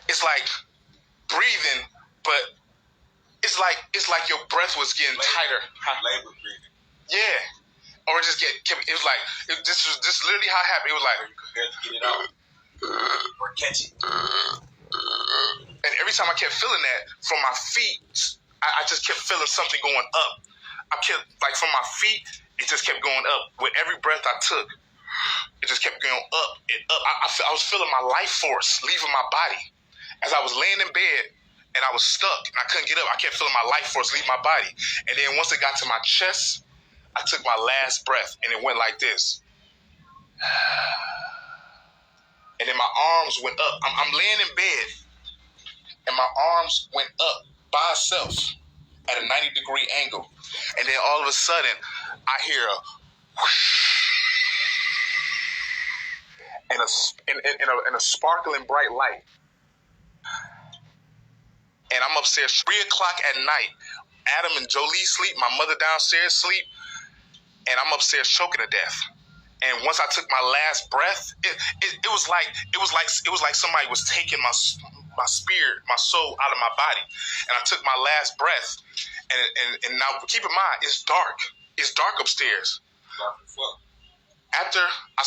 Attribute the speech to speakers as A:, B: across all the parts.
A: it's like breathing, but it's like your breath was getting tighter.
B: Labor breathing.
A: Yeah. Or just it was like, this was just literally how it happened. It was like,
B: you could get it out or catch it.
A: And every time I kept feeling that from my feet, I just kept feeling something going up. I kept, like, from my feet, it just kept going up. With every breath I took, it just kept going up and up. I was feeling my life force leaving my body. As I was laying in bed and I was stuck and I couldn't get up, I kept feeling my life force leave my body. And then once it got to my chest, I took my last breath and it went like this. And then my arms went up. I'm laying in bed and my arms went up by itself at a 90-degree angle. And then all of a sudden, I hear a whoosh and a sparkling bright light. And I'm upstairs 3 o'clock at night. Adam and Jolie sleep. My mother downstairs sleep. And I'm upstairs choking to death. And once I took my last breath, it was like somebody was taking my spirit, my soul out of my body. And I took my last breath. And now keep in mind, it's dark. It's dark upstairs. After I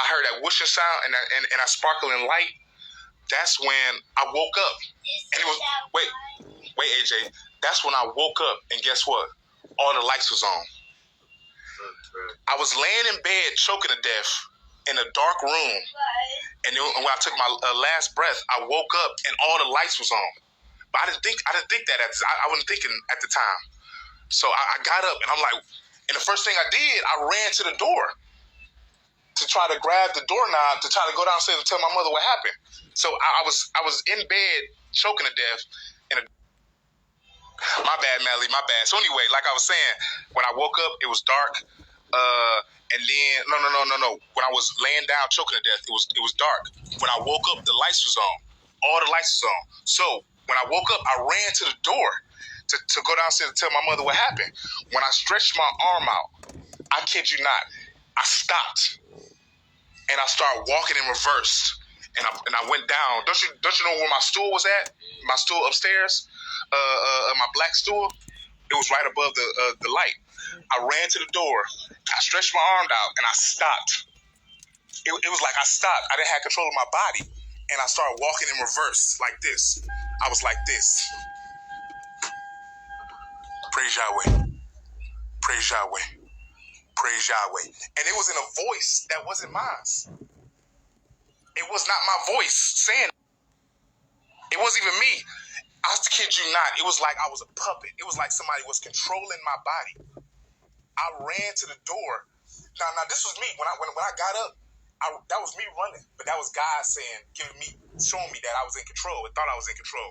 A: heard that whooshing sound and that sparkling light, that's when I woke up. And it was wait, AJ. That's when I woke up, and guess what? All the lights was on. I was laying in bed choking to death in a dark room, and then when I took my last breath, I woke up and all the lights was on. But I didn't think that I wasn't thinking at the time. So I got up and I'm like, and the first thing I did, I ran to the door to try to grab the doorknob to try to go downstairs and tell my mother what happened. So I was in bed choking to death. My bad, Melly, my bad. So anyway, like I was saying, when I woke up, it was dark. And then no. When I was laying down choking to death, it was dark. When I woke up, the lights was on. All the lights was on. So when I woke up, I ran to the door to go downstairs and tell my mother what happened. When I stretched my arm out, I kid you not, I stopped and I started walking in reverse. And I went down. Don't you know where my stool was at? My stool upstairs, my black stool. It was right above the light. I ran to the door. I stretched my arm out and I stopped. It was like I stopped. I didn't have control of my body, and I started walking in reverse like this. I was like this. Praise Yahweh. Praise Yahweh. Praise Yahweh. And it was in a voice that wasn't mine. It was not my voice saying it. It wasn't even me. I kid you not. It was like I was a puppet. It was like somebody was controlling my body. I ran to the door. Now this was me. When I got up, that was me running. But that was God showing me that I was in control. I thought I was in control.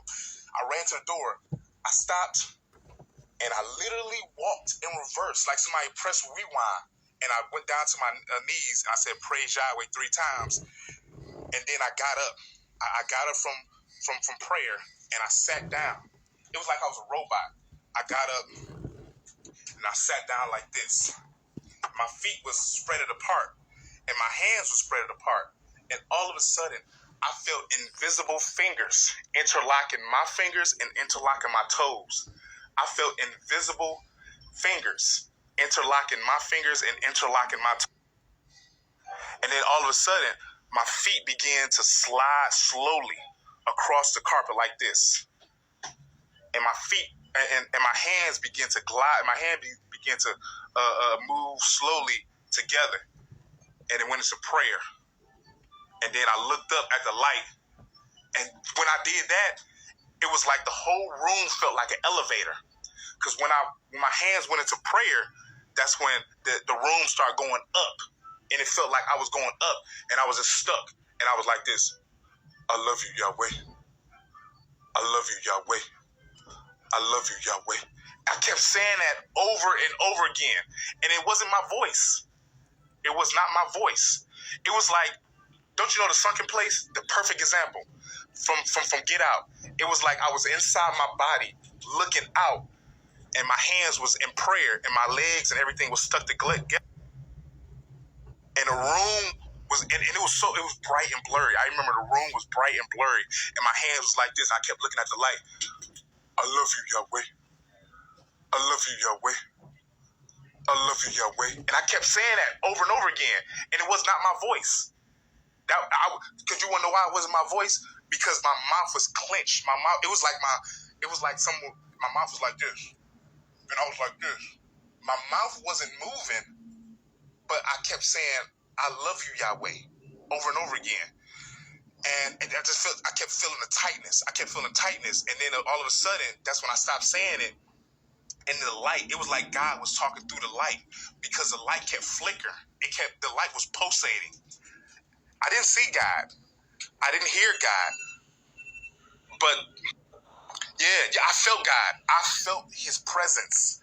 A: I ran to the door. I stopped. And I literally walked in reverse, like somebody pressed rewind. And I went down to my knees. I said, praise Yahweh 3 times. And then I got up. I got up from prayer, and I sat down. It was like I was a robot. I got up, and I sat down like this. My feet was spread apart, and my hands were spread apart. And all of a sudden, I felt invisible fingers interlocking my fingers and interlocking my toes. I felt invisible fingers interlocking my fingers and interlocking my toes. And then all of a sudden, my feet began to slide slowly across the carpet like this. And my feet and my hands began to glide. My hand began to move slowly together. And it went into prayer. And then I looked up at the light. And when I did that, it was like the whole room felt like an elevator. Because when my hands went into prayer, that's when the room started going up. And it felt like I was going up, and I was just stuck. And I was like this. I love you, Yahweh. I love you, Yahweh. I love you, Yahweh. I kept saying that over and over again. And it wasn't my voice. It was not my voice. It was like, don't you know the sunken place? The perfect example from Get Out. It was like I was inside my body looking out, and my hands was in prayer, and my legs and everything was stuck together. And the room and it was bright and blurry. I remember the room was bright and blurry, and my hands was like this. I kept looking at the light. I love you, Yahweh. I love you, Yahweh. I love you, Yahweh. And I kept saying that over and over again, and it was not my voice. Because you want to know why it wasn't my voice? Because my mouth was clenched. My mouth, it was like my mouth was like this, and I was like this. My mouth wasn't moving, but I kept saying, I love you, Yahweh, over and over again. And I kept feeling the tightness. And then all of a sudden, that's when I stopped saying it. And the light, it was like God was talking through the light, because the light kept flickering. The light was pulsating. I didn't see God. I didn't hear God. But yeah, I felt God. I felt His presence.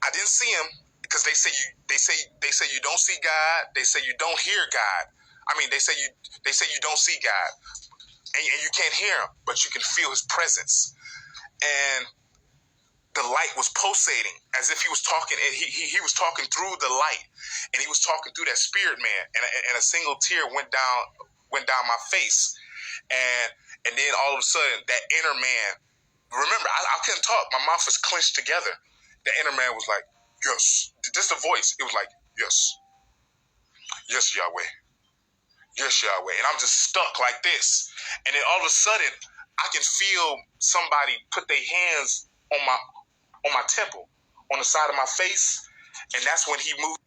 A: I didn't see Him, because they say you don't see God. They say you don't hear God. I mean, they say you don't see God, and you can't hear Him, but you can feel His presence. And the light was pulsating as if He was talking, and he was talking through the light, and He was talking through that spirit man, and a single tear went down my face, and then all of a sudden that inner man, remember I couldn't talk, my mouth was clenched together. The inner man was like, yes, just a voice. It was like, yes, Yahweh, yes, Yahweh, and I'm just stuck like this, and then all of a sudden I can feel somebody put their hands on my temple, on the side of my face, and that's when he moved.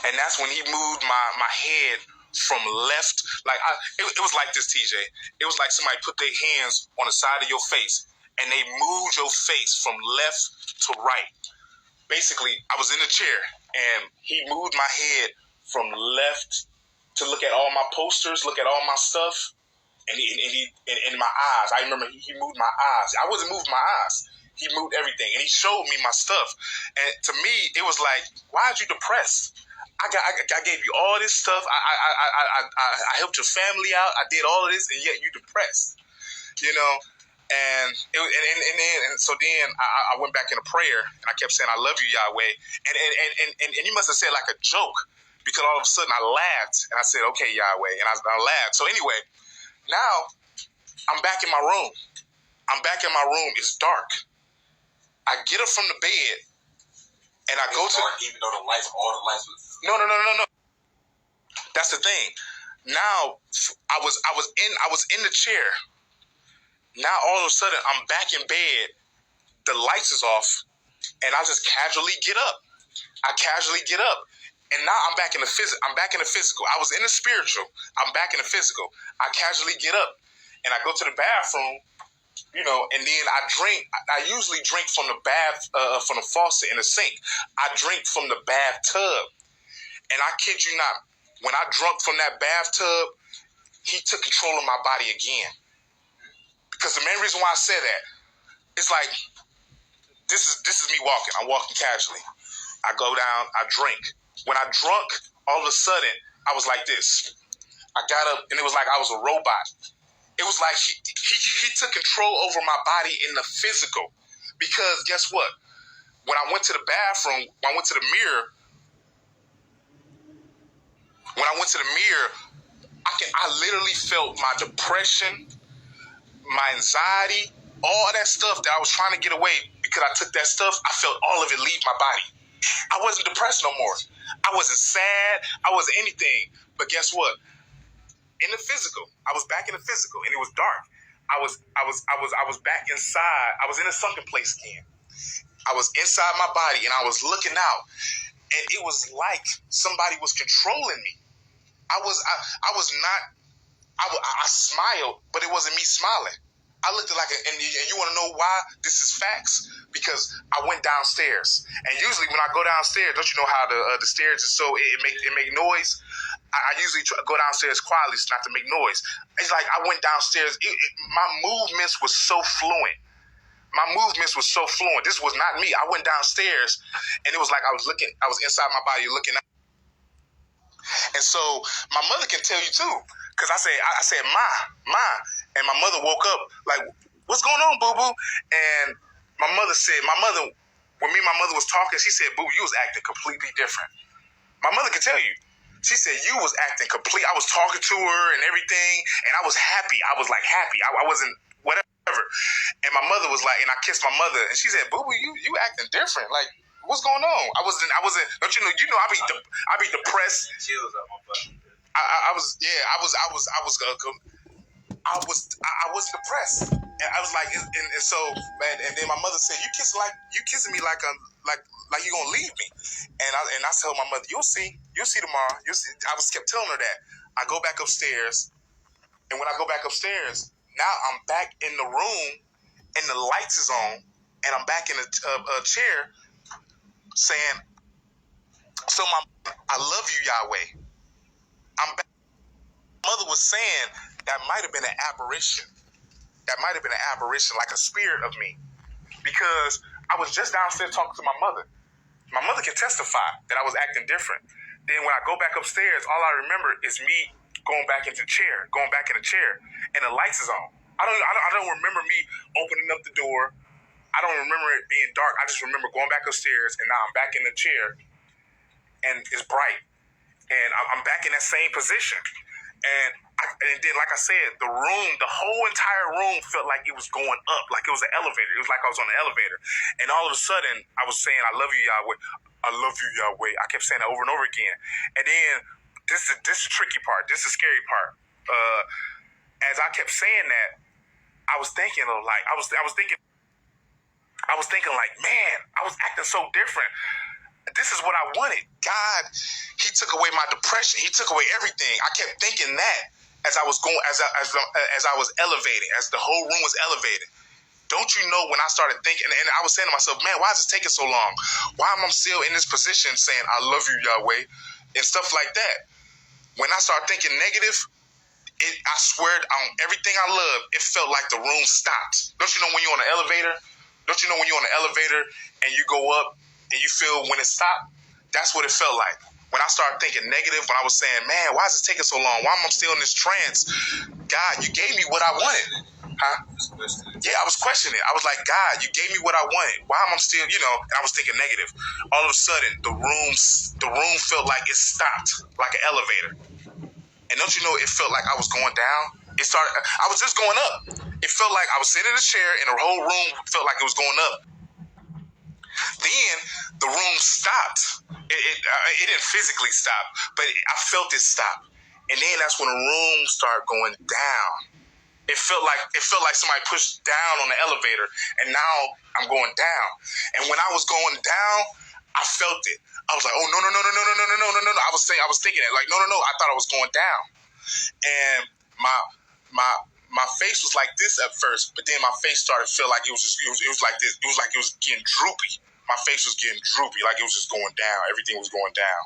A: And that's when he moved my head from left, like it was like this, TJ. It was like somebody put their hands on the side of your face, and they moved your face from left to right. Basically, I was in the chair, and he moved my head from left to look at all my posters, look at all my stuff, and in my eyes. I remember he moved my eyes. I wasn't moving my eyes. He moved everything, and he showed me my stuff. And to me, it was like, why are you depressed? I gave you all this stuff. I helped your family out. I did all of this, and yet you depressed. You know. And so then I went back into prayer, and I kept saying, I love you, Yahweh. And he must have said like a joke, because all of a sudden I laughed, and I said, okay, Yahweh, and I laughed. So anyway, now I'm back in my room. It's dark. I get up from the bed, and I go to
B: dark, even though all the lights was.
A: No. That's the thing. Now I was in the chair. Now all of a sudden I'm back in bed. The lights is off, and I just casually get up. And now I'm back in the physical. I was in the spiritual. I'm back in the physical. I casually get up, and I go to the bathroom. You know, and then I drink. I usually drink from the from the faucet in the sink. I drink from the bathtub, and I kid you not, when I drunk from that bathtub, he took control of my body again. Because the main reason why I said that, it's like this is me walking. I'm walking casually. I go down. I drink. When I drunk, all of a sudden I was like this. I got up, and it was like I was a robot. It was like he took control over my body in the physical. Because guess what? When I went to the bathroom, when I went to the mirror, I literally felt my depression, my anxiety, all that stuff that I was trying to get away because I took that stuff. I felt all of it leave my body. I wasn't depressed no more. I wasn't sad. I wasn't anything. But guess what? In the physical, I was back in the physical, and it was dark. I was back inside. I was in a sunken place again. I was inside my body, and I was looking out, and it was like somebody was controlling me. I smiled, but it wasn't me smiling. I looked like and you want to know why this is facts? Because I went downstairs, and usually when I go downstairs, don't you know how the stairs is so it make noise? I usually go downstairs quietly, not to make noise. It's like I went downstairs. My movements was so fluent. This was not me. I went downstairs, and it was like I was inside my body looking out. And so my mother can tell you too, because I said, Ma, and my mother woke up like, what's going on, boo boo? And when me and my mother was talking, she said, boo, you was acting completely different. My mother can tell you. She said, you was acting complete. I was talking to her and everything, and I was happy. I was like happy. I wasn't whatever. And my mother was like, and I kissed my mother, and she said, boo-boo, you acting different. Like, what's going on? I wasn't, don't you know, I be depressed.
B: Chills up my butt.
A: I was depressed. And I was like, and so, man, and then my mother said, you kissing me like you gonna leave me. And I told my mother, you'll see tomorrow. You'll see. I kept telling her that. I go back upstairs, and when I go back upstairs, now I'm back in the room, and the lights is on, and I'm back in a chair, saying, so I love you, Yahweh. I'm back. My mother was saying that might have been an apparition. That might have been an apparition, like a spirit of me, because I was just downstairs talking to my mother. My mother can testify that I was acting different. Then when I go back upstairs, all I remember is me going back in the chair, and the lights is on. I don't remember me opening up the door. I don't remember it being dark. I just remember going back upstairs, and now I'm back in the chair, and it's bright, and I'm back in that same position. And then, like I said, the whole entire room felt like it was going up, like it was an elevator. It was like I was on an elevator. And all of a sudden, I was saying, I love you, Yahweh. I love you, Yahweh. I kept saying that over and over again. And then, this is the tricky part. This is the scary part. As I kept saying that, I was thinking of like, I was thinking like, man, I was acting so different. This is what I wanted. God, he took away my depression. He took away everything. I kept thinking that as I was going, as I was elevating, as the whole room was elevating. Don't you know when I started thinking, and I was saying to myself, man, why is this taking so long? Why am I still in this position saying, I love you, Yahweh, and stuff like that? When I started thinking negative, I swear on everything I love, it felt like the room stopped. Don't you know when you're on an elevator? Don't you know when you're on an elevator and you go up and you feel when it stopped? That's what it felt like. When I started thinking negative, when I was saying, man, why is this taking so long? Why am I still in this trance? God, you gave me what I wanted. Huh? Yeah, I was questioning it. I was like, God, you gave me what I wanted. Why am I still, and I was thinking negative. All of a sudden, the room felt like it stopped, like an elevator. And don't you know, it felt like I was going down. I was just going up. It felt like I was sitting in a chair and the whole room felt like it was going up. Then the room stopped. It didn't physically stop, but I felt it stop. And then that's when the room started going down. It felt like somebody pushed down on the elevator, and now I'm going down. And when I was going down, I felt it. I was like, oh no. I was thinking that, like, no. I thought I was going down. And my face was like this at first, but then my face started to feel like it was like this. It was like it was getting droopy. My face was getting droopy, like it was just going down. Everything was going down.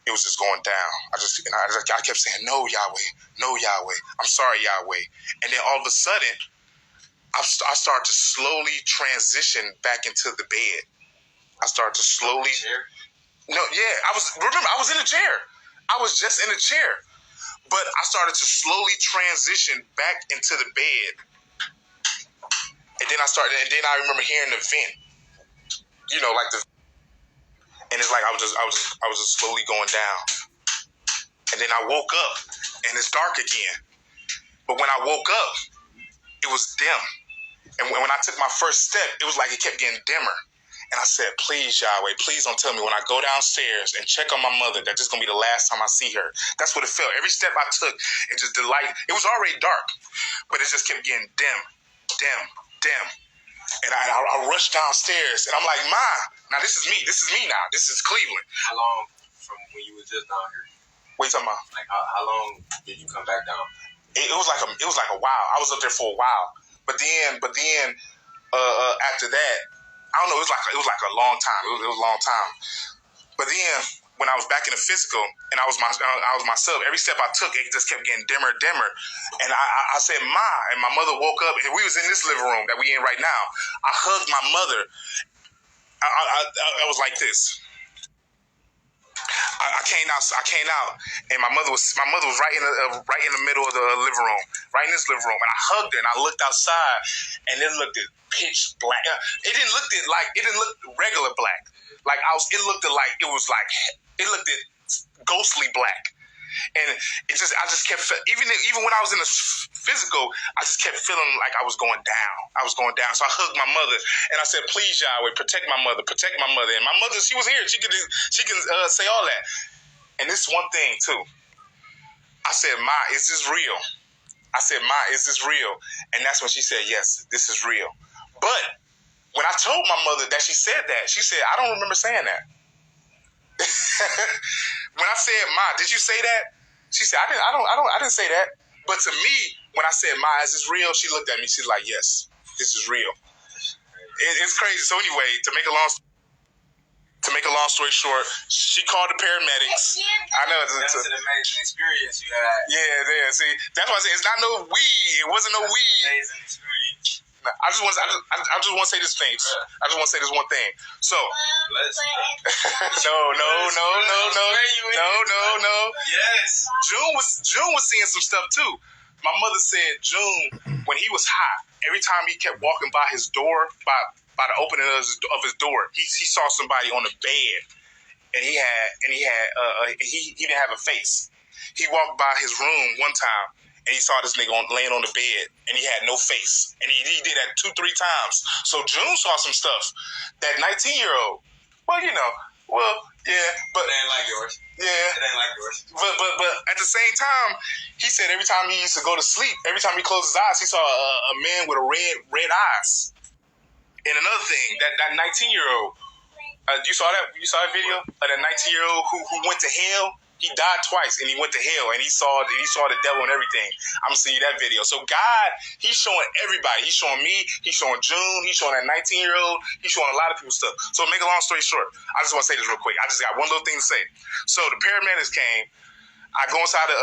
A: It was just going down. I kept saying, no, Yahweh. I'm sorry, Yahweh. And then all of a sudden, I started to slowly transition back into the bed. I started to slowly. No, yeah, I was in a chair. I was just in a chair. But I started to slowly transition back into the bed. And then I remember hearing the vent. And it's like I was just slowly going down. And then I woke up and it's dark again. But when I woke up, it was dim. And when I took my first step, it was like it kept getting dimmer. And I said, please, Yahweh, please don't tell me when I go downstairs and check on my mother that this is going to be the last time I see her. That's what it felt. Every step I took, it was already dark, but it just kept getting dim. And I rushed downstairs, and I'm like, Ma, now this is me now. This is Cleveland.
B: How long from when you was just down here?
A: What you talking about?
B: Like, how long did you come back down?
A: It was like a while. I was up there for a while. But then after that, I don't know, it was like a long time. It was a long time. But then when I was back in the physical and I was myself, every step I took, it just kept getting dimmer. And I said, Ma, and my mother woke up, and we was in this living room that we in right now. I hugged my mother. I was like this. I came out, and my mother was right in the middle of the living room, right in this living room, and I hugged her, and I looked outside, and it looked pitch black. It didn't look regular black. Like it looked ghostly black. And I just kept, even when I was in the physical, I just kept feeling like I was going down. So I hugged my mother and I said, please, Yahweh, protect my mother. And my mother, she was here. She can say all that. And this one thing too. I said, Ma, is this real? And that's when she said, yes, this is real. But when I told my mother that she said that, she said, I don't remember saying that. When I said, Ma, did you say that? She said, I didn't say that. But to me, when I said, Ma, is this real? She looked at me. She's like, yes, this is real. It's crazy. So anyway, to make a long story short, she called the paramedics. I know
B: That's an amazing experience you had.
A: Yeah. See, that's why I say it's not no weed. It wasn't no weed.
B: Amazing experience.
A: I just want to say this thing. I just want to say this one thing. So, no.
B: Yes.
A: June was seeing some stuff too. My mother said June, when he was high, every time he kept walking by his door, by the opening of his door, he saw somebody on the bed, and he didn't have a face. He walked by his room one time, and he saw this nigga laying on the bed, and he had no face. And he did that 2-3 times. So June saw some stuff. That 19-year-old, yeah, but
B: it ain't like yours.
A: Yeah.
B: It ain't like yours.
A: But at the same time, he said every time he used to go to sleep, every time he closed his eyes, he saw a man with a red eyes. And another thing, that 19-year-old, you saw that video of that 19-year-old who went to hell? He died twice, and he went to hell, and he saw the devil and everything. I'm gonna send you that video. So God, He's showing everybody. He's showing me. He's showing June. He's showing that 19-year-old. He's showing a lot of people stuff. So make a long story short, I just want to say this real quick. I just got one little thing to say. So the paramedics came. I go inside the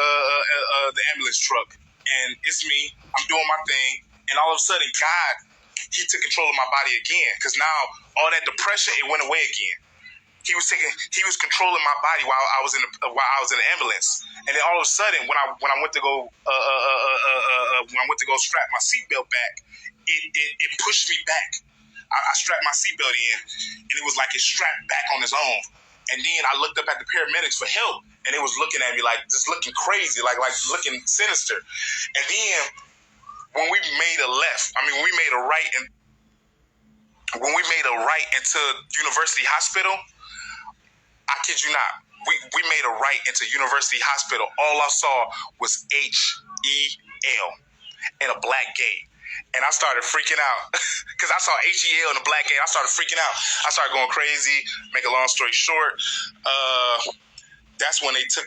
A: ambulance truck, and it's me. I'm doing my thing, and all of a sudden, God, He took control of my body again, because now all that depression, it went away again. He was controlling my body while I was in the ambulance, and then all of a sudden, when I went to go strap my seatbelt back, it pushed me back. I strapped my seatbelt in, and it was like it strapped back on its own. And then I looked up at the paramedics for help, and they was looking at me like just looking crazy, like looking sinister. And then when we made a right into University Hospital. I kid you not. We made a right into University Hospital. All I saw was H-E-L and a black gate. And I started freaking out because I saw H-E-L and a black gate. I started freaking out. I started going crazy. Make a long story short, that's when they took.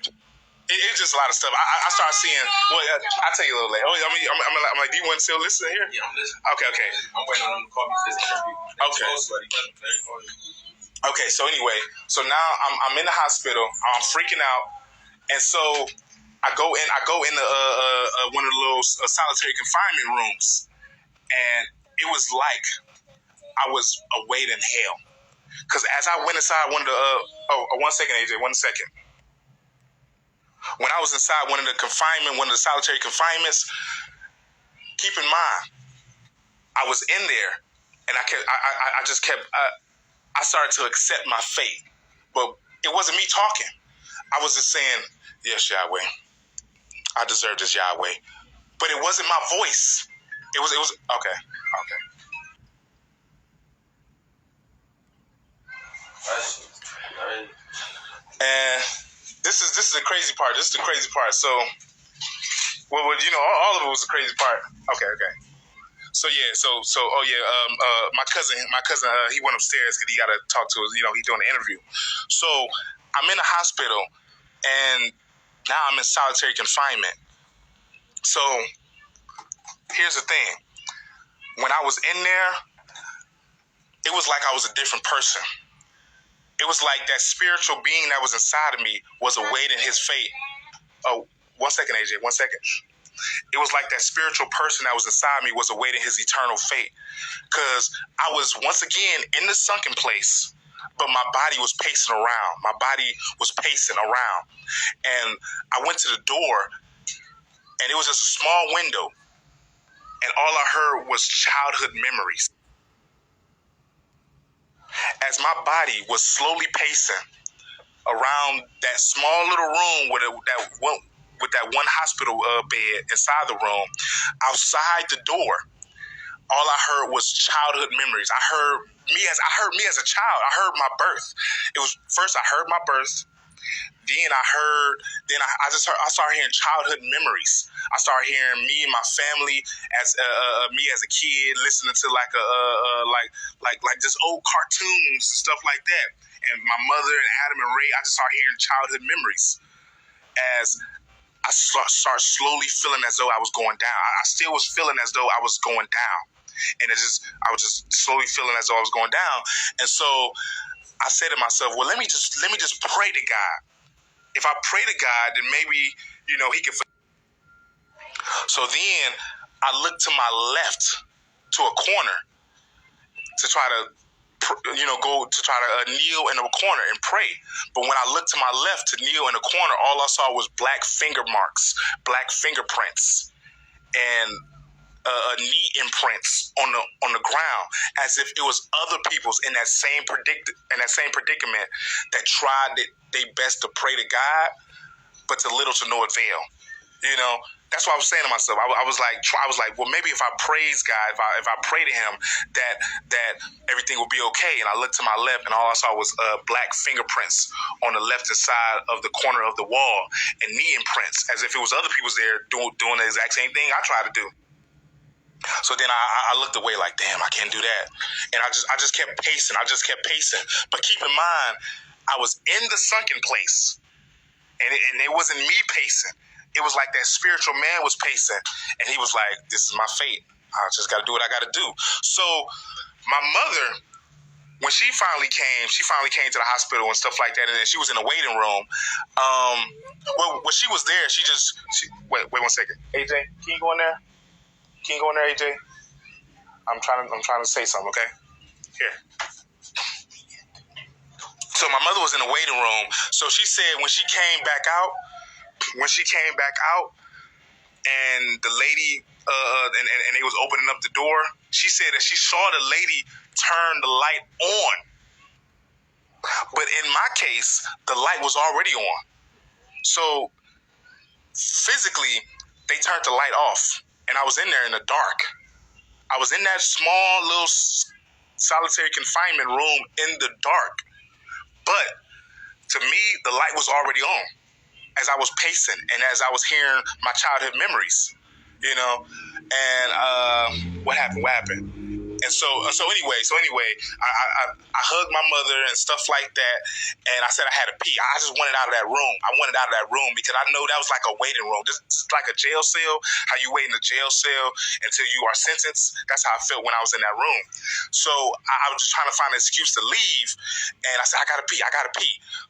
A: It's just a lot of stuff. I started seeing. Well, I'll tell you a little later. I'm like, do you want to still listen here?
B: Yeah, I'm listening.
A: Okay.
B: I'm waiting on them to call me for this interview.
A: Okay, so anyway, so now I'm in the hospital. I'm freaking out, and so I go in the one of the little solitary confinement rooms, and it was like I was awaiting hell. Because as I went inside one of the 1 second, AJ, 1 second. When I was inside one of the solitary confinements, keep in mind, I was in there, and I started to accept my fate, but it wasn't me talking. I was just saying, yes, Yahweh, I deserve this, Yahweh. But it wasn't my voice. It was okay. And this is the crazy part. So, well, all of it was the crazy part. Okay. So my cousin, he went upstairs because he got to talk to us. He's doing an interview. So I'm in the hospital, and now I'm in solitary confinement. So here's the thing: when I was in there, it was like I was a different person. It was like that spiritual being that was inside of me was awaiting his fate. Oh, 1 second, AJ. 1 second. It was like that spiritual person that was inside me was awaiting his eternal fate. Because I was once again in the sunken place, but my body was pacing around. And I went to the door, and it was just a small window. And all I heard was childhood memories. As my body was slowly pacing around that small little room with that one hospital bed inside the room. Outside the door, all I heard was childhood memories. I heard me as a child. I heard my birth. It was first I heard my birth. Then I started hearing childhood memories. I started hearing me and my family as me as a kid listening to like just old cartoons and stuff like that. And my mother and Adam and Ray, I just started hearing childhood memories as I start slowly feeling as though I was going down. I still was feeling as though I was going down. And I was just slowly feeling as though I was going down. And so I said to myself, well, let me just pray to God. If I pray to God, then maybe, he can. So then I looked to my left to a corner to try to, go to try to kneel in a corner and pray. But when I looked to my left to kneel in a corner, all I saw was black finger marks, black fingerprints, and knee imprints on the ground, as if it was other people's in that same predicament that tried their best to pray to God, but to little to no avail. That's what I was saying to myself. I was like, well, maybe if I praise God, if I pray to Him, that everything will be okay. And I looked to my left, and all I saw was black fingerprints on the left side of the corner of the wall, and knee imprints, as if it was other people's there doing the exact same thing I tried to do. So then I looked away like, damn, I can't do that. And I just kept pacing. But keep in mind, I was in the sunken place. And it wasn't me pacing. It was like that spiritual man was pacing. And he was like, this is my fate. I just got to do what I got to do. So my mother, when she finally came to the hospital and stuff like that. And then she was in the waiting room. When she was there, wait 1 second. AJ, can you go in there? Can you go in there, AJ? I'm trying to say something, okay? Here. So my mother was in the waiting room. So she said when she came back out, and the lady and they was opening up the door, she said that she saw the lady turn the light on. But in my case, the light was already on. So physically, they turned the light off. And I was in there in the dark. I was in that small little solitary confinement room in the dark. But to me, the light was already on as I was pacing and as I was hearing my childhood memories, And what happened? And so anyway, I hugged my mother and stuff like that, and I said I had to pee. I just wanted out of that room. Because I know that was like a waiting room. This is like a jail cell, how you wait in a jail cell until you are sentenced. That's how I felt when I was in that room. So I was just trying to find an excuse to leave, and I said, I gotta pee.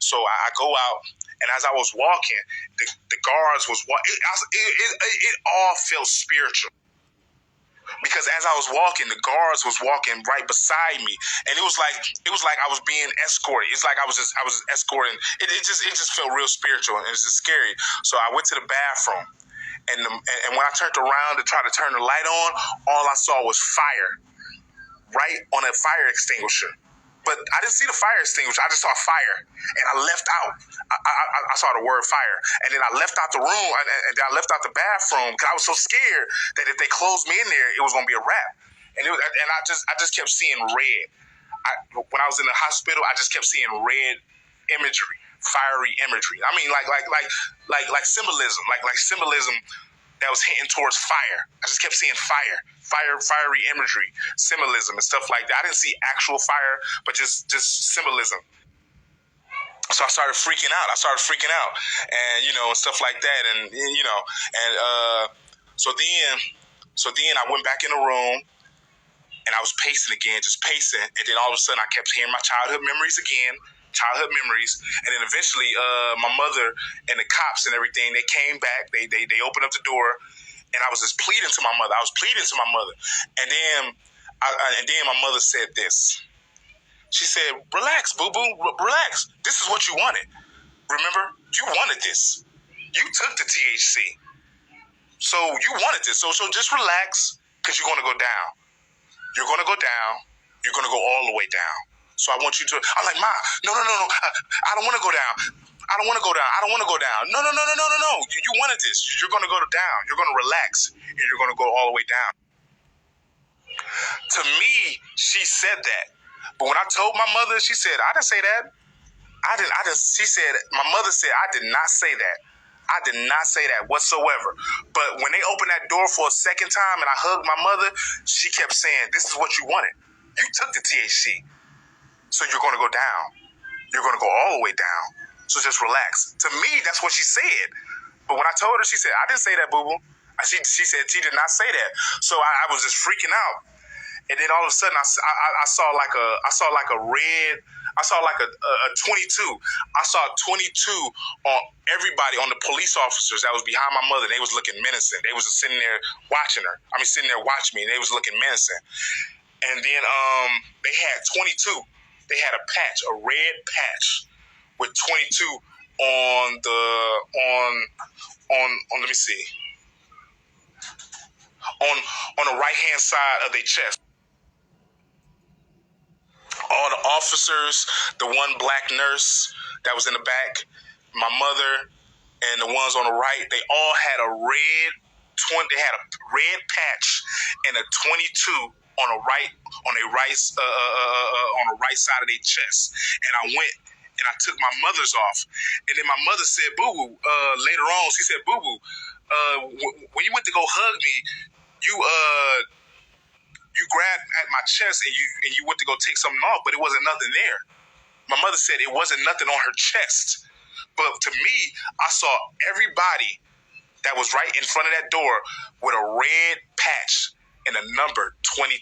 A: So I go out, and as I was walking, the guards was walking. It all felt spiritual. Because as I was walking, the guards was walking right beside me, and it was like I was being escorted. It's like I was escorting. It just felt real spiritual, and it was just scary. So I went to the bathroom, and when I turned around to try to turn the light on, all I saw was fire, right on a fire extinguisher. But I didn't see the fire extinguisher. I just saw fire, and I left out. I saw the word fire, and then I left out the room, and I left out the bathroom because I was so scared that if they closed me in there, it was gonna be a wrap. And I just kept seeing red. When I was in the hospital, I just kept seeing red imagery, fiery imagery. I mean, like symbolism, like symbolism that was hitting towards fire. I just kept seeing fiery imagery, symbolism and stuff like that. I didn't see actual fire, but just symbolism. So I started freaking out. And, and stuff like that. And, so then I went back in the room, and I was pacing again, just pacing. And then all of a sudden I kept hearing my childhood memories again. And then eventually my mother and the cops and everything, they came back. They opened up the door, and I was just pleading to my mother. And then my mother said this. She said, relax, boo-boo, relax. This is what you wanted. Remember, you wanted this. You took the THC. So you wanted this. So just relax, because you're going to go down. You're going to go down. You're going to go all the way down. So I want you to. I'm like, Ma, no. I don't want to go down. I don't want to go down. I don't want to go down. No. You wanted this. You're going to go down. You're going to relax, and you're going to go all the way down. To me, she said that. But when I told my mother, she said, I didn't say that. She said, my mother said, I did not say that. I did not say that whatsoever. But when they opened that door for a second time and I hugged my mother, she kept saying, this is what you wanted. You took the THC. So you're going to go down. You're going to go all the way down. So just relax. To me, that's what she said. But when I told her, she said, I didn't say that, boo-boo. She said she did not say that. So I was just freaking out. And then all of a sudden, I saw like a 22. I saw 22 on everybody, on the police officers that was behind my mother. They was looking menacing. They was just sitting there watching her. Sitting there watching me. And they was looking menacing. And then they had 22. They had a patch, a red patch with 22 on let me see, on the right hand side of their chest. All the officers, the one black nurse that was in the back, my mother, and the ones on the right, they all had a red patch and a 22 on the right side of their chest. And I went and I took my mother's off. And then my mother said, boo-boo, later on, she said, boo-boo, when you went to go hug me, you grabbed at my chest and you went to go take something off, but it wasn't nothing there. My mother said it wasn't nothing on her chest. But to me, I saw everybody that was right in front of that door with a red patch and a number 22.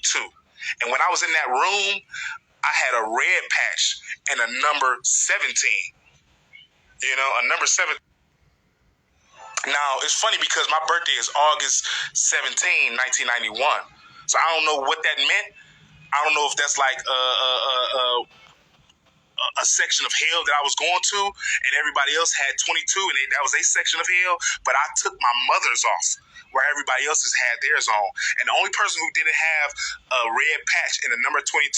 A: And when I was in that room, I had a red patch and a number 17. A number 7. Now, it's funny because my birthday is August 17, 1991. So I don't know what that meant. I don't know if that's like a section of hell that I was going to, and everybody else had 22, and that was a section of hell. But I took my mother's off, where everybody else has had theirs on. And the only person who didn't have a red patch and a number 22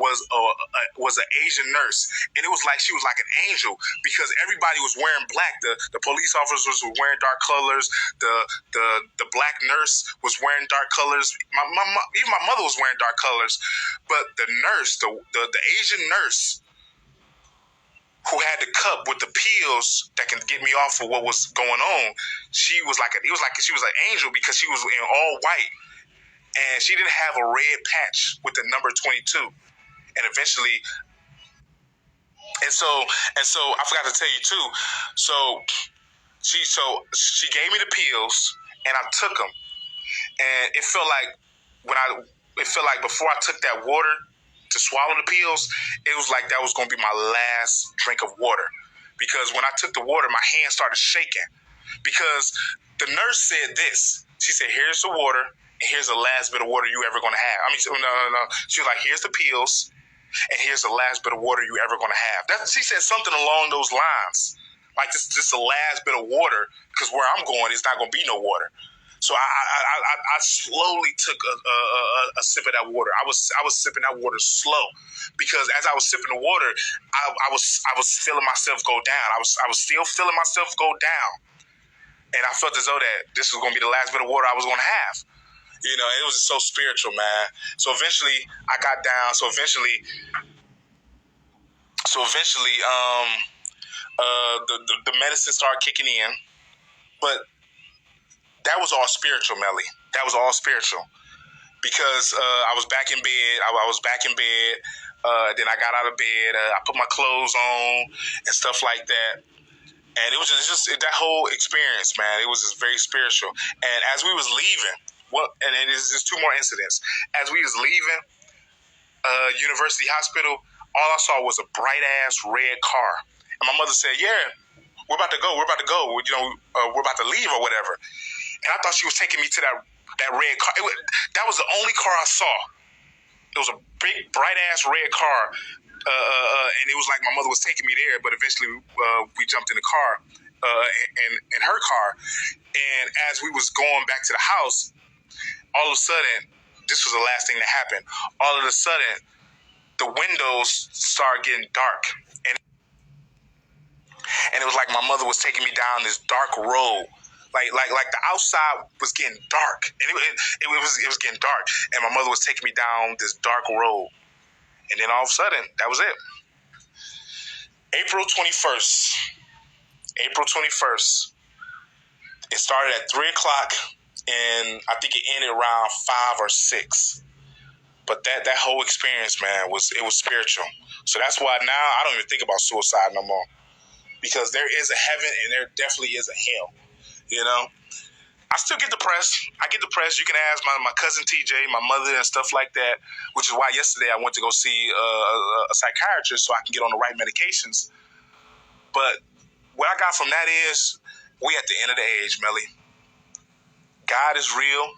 A: was an Asian nurse, and it was like she was like an angel because everybody was wearing black. The police officers were wearing dark colors. The black nurse was wearing dark colors. Even my mother was wearing dark colors, but the nurse, the Asian nurse, who had the cup with the pills that can get me off of what was going on, she was like she was an angel because she was in all white, and she didn't have a red patch with the number 22. And eventually, and so I forgot to tell you too. So she gave me the pills, and I took them, and it felt like before I took that water to swallow the pills, it was like that was going to be my last drink of water. Because when I took the water, my hand started shaking. Because the nurse said this. She said, here's the water, and here's the last bit of water you ever going to have. No. She was like, here's the pills, and here's the last bit of water you ever going to have. She said something along those lines. Like, this is the last bit of water, because where I'm going, it's not going to be no water. So I slowly took a sip of that water. I was sipping that water slow, because as I was sipping the water, I was feeling myself go down. I was still feeling myself go down, and I felt as though that this was going to be the last bit of water I was going to have. It was so spiritual, man. So eventually, I got down. So eventually, the medicine started kicking in, but that was all spiritual, Melly. That was all spiritual. Because I was back in bed. I was back in bed. Then I got out of bed. I put my clothes on and stuff like that. And it was just that whole experience, man. It was just very spiritual. And as we was leaving, and it is just 2 more incidents. As we was leaving University Hospital, all I saw was a bright-ass red car. And my mother said, yeah, we're about to go. We're about to leave or whatever. And I thought she was taking me to that red car. That was the only car I saw. It was a big, bright-ass red car. And it was like my mother was taking me there, but eventually we jumped in the car, in her car. And as we was going back to the house, all of a sudden, this was the last thing that happened. All of a sudden, the windows started getting dark, and it was like my mother was taking me down this dark road. Like the outside was getting dark, and it was getting dark, and my mother was taking me down this dark road, and then all of a sudden, that was it. April 21st. It started at 3 o'clock, and I think it ended around 5 or 6. But that whole experience, man, was spiritual. So that's why now I don't even think about suicide no more, because there is a heaven and there definitely is a hell. You know, I still get depressed. I get depressed. You can ask my cousin TJ, my mother, and stuff like that. Which is why yesterday I went to go see a psychiatrist so I can get on the right medications. But what I got from that is, we at the end of the age, Melly. God is real,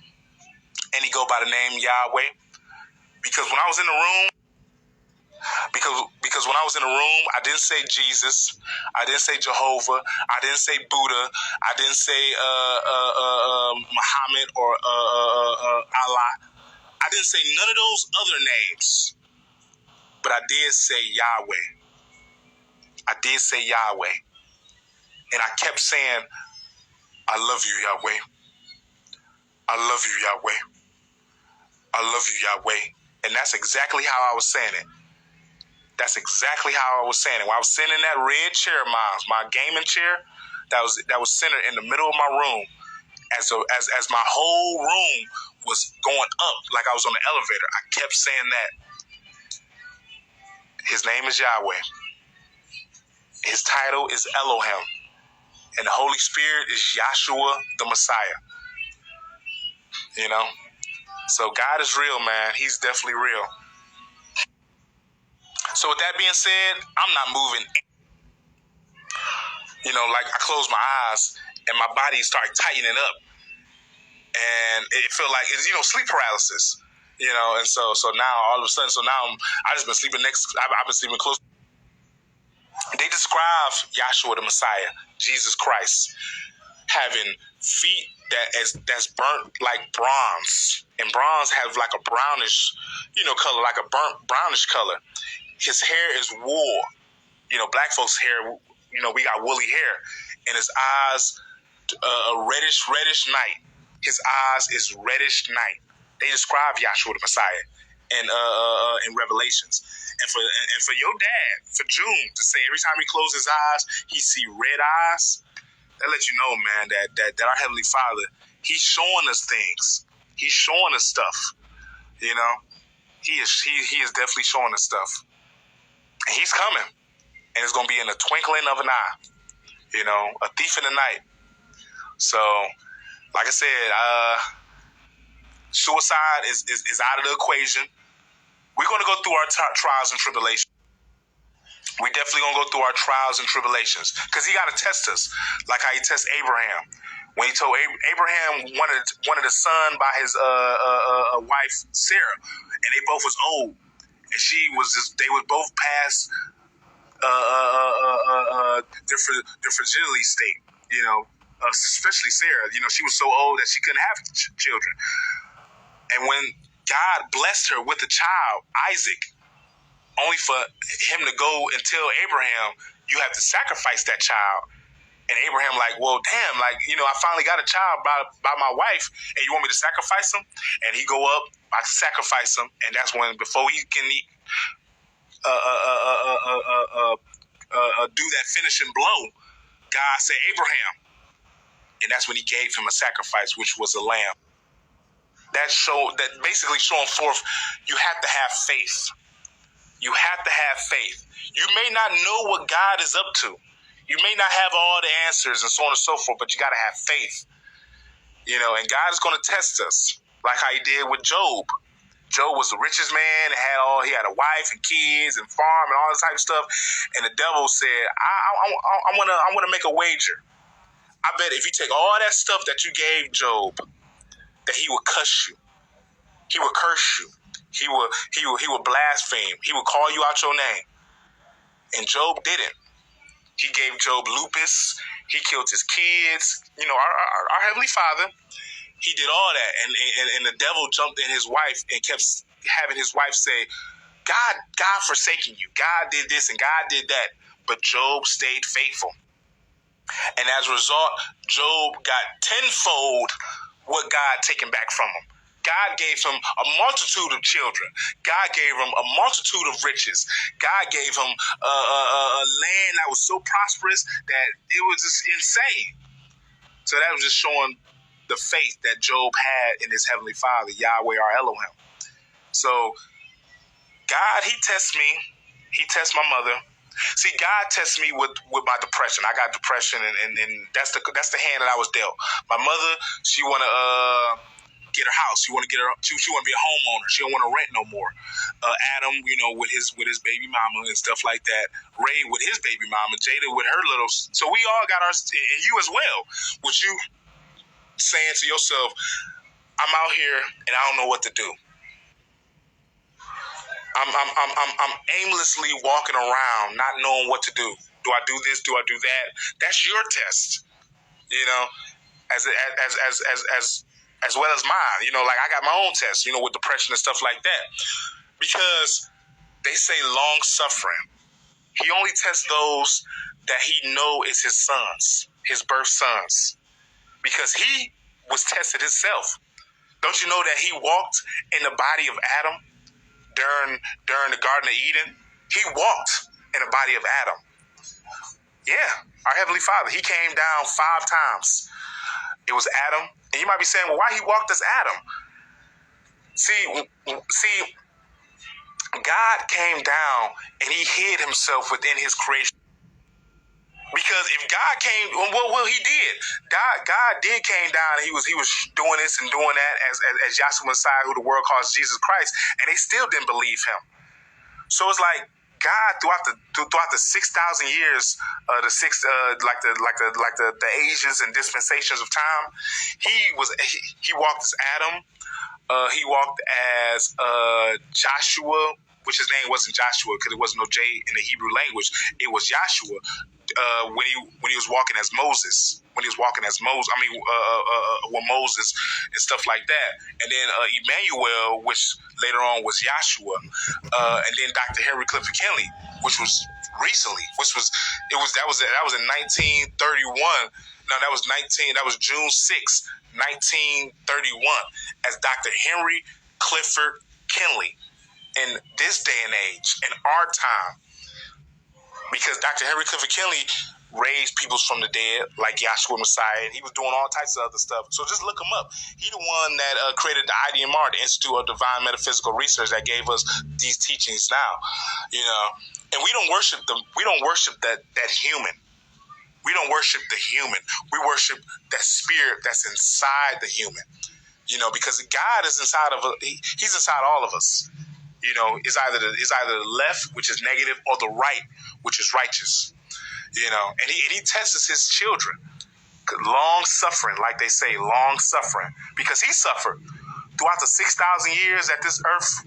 A: and He go by the name Yahweh. Because when I was in the room. Because when I was in the room, I didn't say Jesus, I didn't say Jehovah, I didn't say Buddha, I didn't say Muhammad or Allah. I didn't say none of those other names, but I did say Yahweh. I did say Yahweh, and I kept saying, "I love you, Yahweh. I love you, Yahweh. I love you, Yahweh." And that's exactly how I was saying it. That's exactly how I was saying it. When I was sitting in that red chair, my gaming chair, that was centered in the middle of my room, as my whole room was going up, like I was on the elevator. I kept saying that. His name is Yahweh. His title is Elohim, and the Holy Spirit is Yahshua, the Messiah. You know, so God is real, man. He's definitely real. So with that being said, I'm not moving. You know, like I closed my eyes and my body started tightening up, and it felt like it's, sleep paralysis. And so now all of a sudden, I just been sleeping I've been sleeping close. They describe Yahshua the Messiah, Jesus Christ, having feet that's burnt like bronze, and bronze has like a brownish, color, like a burnt brownish color. His hair is wool. Black folks' hair, we got woolly hair. And his eyes, a reddish night. His eyes is reddish night. They describe Yahshua the Messiah in Revelations. And for your dad, for June, to say every time he closes his eyes, he see red eyes, that lets you know, man, that our Heavenly Father, He's showing us things. He's showing us stuff. He is definitely showing us stuff. And He's coming. And it's going to be in the twinkling of an eye. A thief in the night. So, like I said, suicide is out of the equation. We're going to go through our trials and tribulations. We definitely going to go through our trials and tribulations. Because He got to test us. Like how He tests Abraham. When He told Abraham wanted a son by his wife, Sarah. And they both was old. And they was both past their fragility state, especially Sarah. She was so old that she couldn't have children. And when God blessed her with a child, Isaac, only for Him to go and tell Abraham, you have to sacrifice that child. And Abraham well, damn, I finally got a child by my wife, and you want me to sacrifice him? And he go up, I sacrifice him, and that's when, before he can do that finishing blow, God said, Abraham. And that's when He gave him a sacrifice, which was a lamb. That basically showing forth, you have to have faith. You have to have faith. You may not know what God is up to. You may not have all the answers and so on and so forth, but you got to have faith. And God is going to test us, like how He did with Job. Job was the richest man, and he had a wife and kids and farm and all this type of stuff. And the devil said, I want to make a wager. I bet if you take all that stuff that you gave Job, that he will cuss you. He will curse you. He will blaspheme. He will call you out your name. And Job didn't. He gave Job lupus. He killed his kids. Our Heavenly Father, He did all that. And the devil jumped in his wife and kept having his wife say, God forsaking you. God did this and God did that. But Job stayed faithful. And as a result, Job got tenfold what God taken back from him. God gave him a multitude of children. God gave him a multitude of riches. God gave him a land that was so prosperous that it was just insane. So that was just showing the faith that Job had in his heavenly Father, Yahweh, our Elohim. So God, he tests me. He tests my mother. See, God tests me with my depression. I got depression, and that's the hand that I was dealt. My mother, she want to get her house. She want to get her. She want to be a homeowner. She don't want to rent no more. Adam, with his baby mama and stuff like that. Ray with his baby mama. Jada with her little. So we all got our, and you as well. With you saying to yourself, I'm out here and I don't know what to do. I'm aimlessly walking around, not knowing what to do. Do I do this? Do I do that? That's your test, as well as mine. Like I got my own test, with depression and stuff like that. Because they say long suffering. He only tests those that he know is his sons, his birth sons, because he was tested himself. Don't you know that he walked in the body of Adam? During the Garden of Eden, he walked in the body of Adam. Yeah, our Heavenly Father. He came down 5 times. It was Adam. And you might be saying, well, why he walked as Adam? See, God came down and he hid himself within his creation. Because if God came, well, he did. God did came down, and he was doing this and doing that as Yahshua Messiah, who the world calls Jesus Christ, and they still didn't believe him. So it's like God throughout the 6,000 years, the ages and dispensations of time, he walked as Adam. He walked as Joshua, which his name wasn't Joshua because there wasn't no J in the Hebrew language. It was Joshua. When he was walking as Moses, with Moses and stuff like that, and then Emmanuel, which later on was Yahshua, and then Dr. Henry Clifford Kinley, which was recently, that was in 1931. No, that was June 6, 1931, as Dr. Henry Clifford Kinley. In this day and age, in our time. Because Dr. Henry Clifford Kinley raised people from the dead, like Yahshua Messiah, and he was doing all types of other stuff. So just look him up. He the one that created the IDMR, the Institute of Divine Metaphysical Research, that gave us these teachings now. And we don't worship them. We don't worship that human. We don't worship the human. We worship that spirit that's inside the human. Because God is inside of he's inside all of us. It's either the left, which is negative, or the right, which is righteous. And he tests his children. Long suffering, like they say, long suffering. Because he suffered throughout the 6,000 years that this earth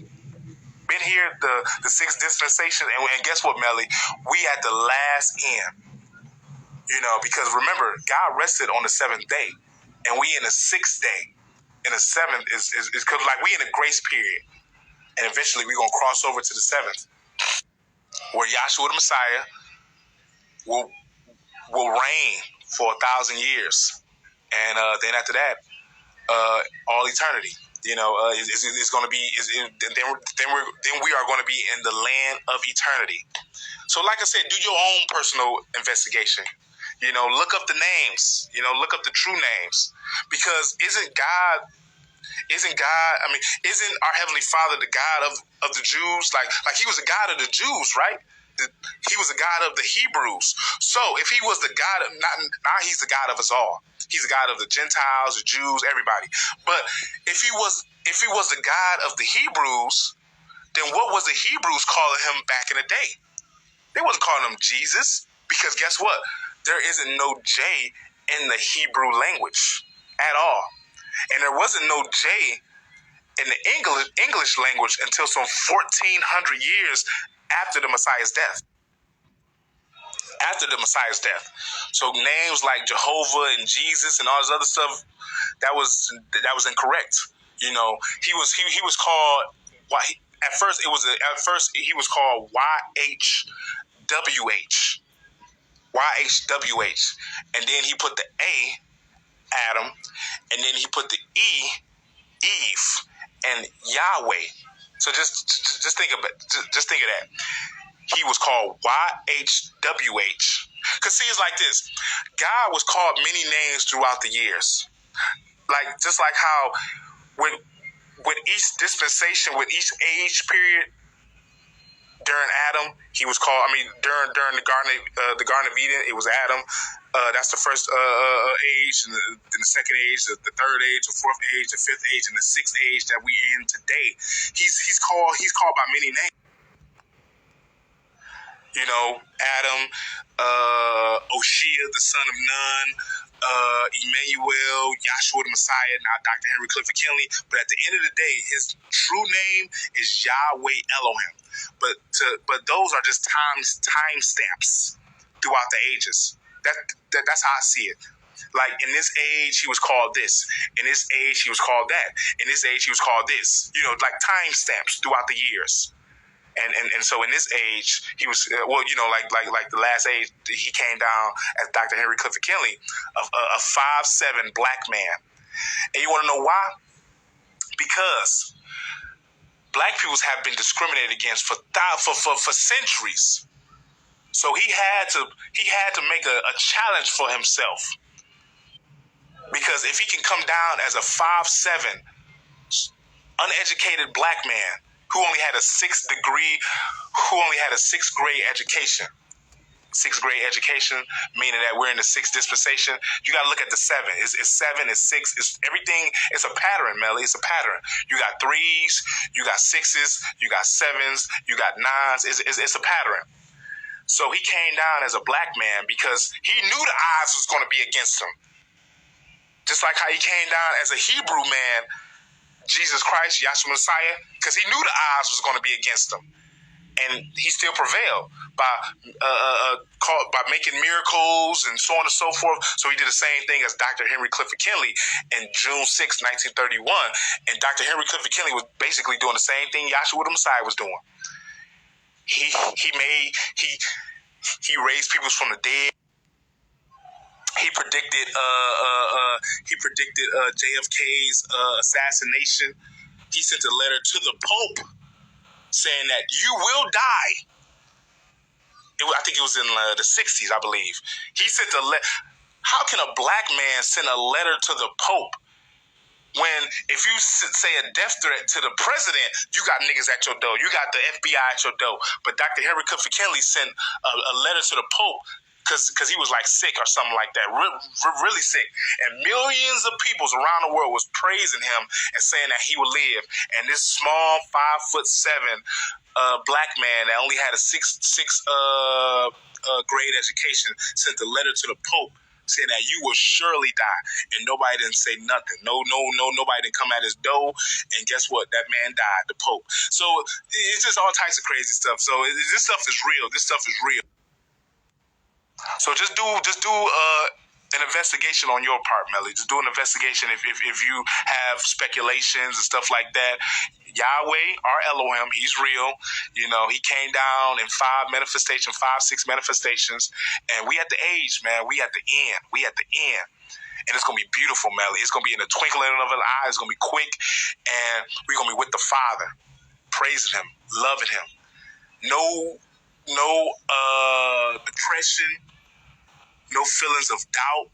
A: been here, the 6th dispensation. And guess what, Melly? We at the last end. Because remember, God rested on the 7th day. And we in the 6th day. And the 7th is because we in a grace period. And eventually we're going to cross over to the 7th, where Yahshua the Messiah will reign for 1,000 years. And then after that, all eternity. It's going to be, then we are going to be in the land of eternity. So like I said, do your own personal investigation. Look up the names, look up the true names. Because isn't our Heavenly Father the God of the Jews? Like he was the God of the Jews, right? He was the God of the Hebrews. So if he was the God of, now he's the God of us all. He's the God of the Gentiles, the Jews, everybody. But if he was the God of the Hebrews, then what was the Hebrews calling him back in the day? They wasn't calling him Jesus, because guess what? There isn't no J in the Hebrew language at all. And there wasn't no J in the English language until some 1,400 years after the Messiah's death. So names like Jehovah and Jesus and all this other stuff, that was incorrect. He was called, At first he was called YHWH. YHWH. And then he put the A, Adam, and then he put the E, Eve, and Yahweh. So just think of it. Just think of that. He was called YHWH. Because see, it's like this. God was called many names throughout the years. Like, just like how with each dispensation, with each age period, during Adam, he was called. During the Garden of Eden, it was Adam. That's the first age, and then the second age, the third age, the fourth age, the fifth age, and the sixth age that we in today. He's called by many names. You know, Adam, Oshia, the son of Nun, Emmanuel, Yahshua the Messiah, now Dr. Henry Clifford Kinley. But at the end of the day, his true name is Yahweh Elohim. But those are just time stamps throughout the ages. That's how I see it. Like, in this age, he was called this. In this age, he was called that. In this age, he was called this. You know, like time stamps throughout the years. And so in this age, he was like the last age, he came down as Dr. Henry Clifford Kinley, a 5'7" black man. And you want to know why? Because black peoples have been discriminated against for centuries. So he had to make a challenge for himself. Because if he can come down as a 5'7" uneducated black man who only had a sixth grade education. Sixth grade education, meaning that we're in the sixth dispensation. You got to look at the seven. It's seven, it's six, it's everything. It's a pattern, Melly. It's a pattern. You got threes, you got sixes, you got sevens, you got nines. It's a pattern. So he came down as a black man because he knew the odds was going to be against him. Just like how he came down as a Hebrew man, Jesus Christ, Yahshua Messiah, because he knew the odds was going to be against him. And he still prevailed by making miracles and so on and so forth. So he did the same thing as Dr. Henry Clifford Kinley in June 6, 1931. And Dr. Henry Clifford Kinley was basically doing the same thing Yahshua the Messiah was doing. He raised people from the dead. He predicted JFK's assassination. He sent a letter to the Pope saying that you will die. I think it was in the 60s, I believe. He sent a letter. How can a black man send a letter to the Pope when if you say a death threat to the president, you got niggas at your door. You got the FBI at your door. But Dr. Henry Clifford Kinley sent a letter to the Pope because he was like sick or something like that, really sick. And millions of people around the world was praising him and saying that he would live. And this small 5'7" black man that only had a sixth grade education sent a letter to the Pope saying that you will surely die. And nobody didn't say nothing. Nobody didn't come at his door. And guess what? That man died, the Pope. So it's just all types of crazy stuff. So this stuff is real. This stuff is real. So just do an investigation on your part, Melly. Just do an investigation if you have speculations and stuff like that. Yahweh, our Elohim, he's real. You know, he came down in 6 manifestations. And we at the age, man. We at the end. And it's going to be beautiful, Melly. It's going to be in the twinkling of an eye. It's going to be quick. And we're going to be with the Father, praising him, loving him. No depression, no feelings of doubt,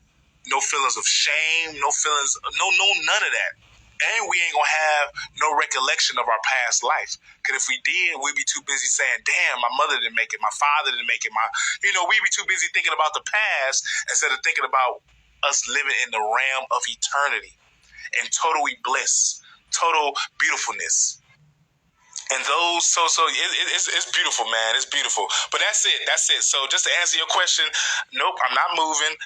A: no feelings of shame, no none of that. And we ain't gonna have no recollection of our past life. Because if we did, we'd be too busy saying, damn, my mother didn't make it, my father didn't make it, we'd be too busy thinking about the past instead of thinking about us living in the realm of eternity and total bliss, total beautifulness. And those, so it's beautiful, man. It's beautiful. But that's it. So just to answer your question, nope, I'm not moving.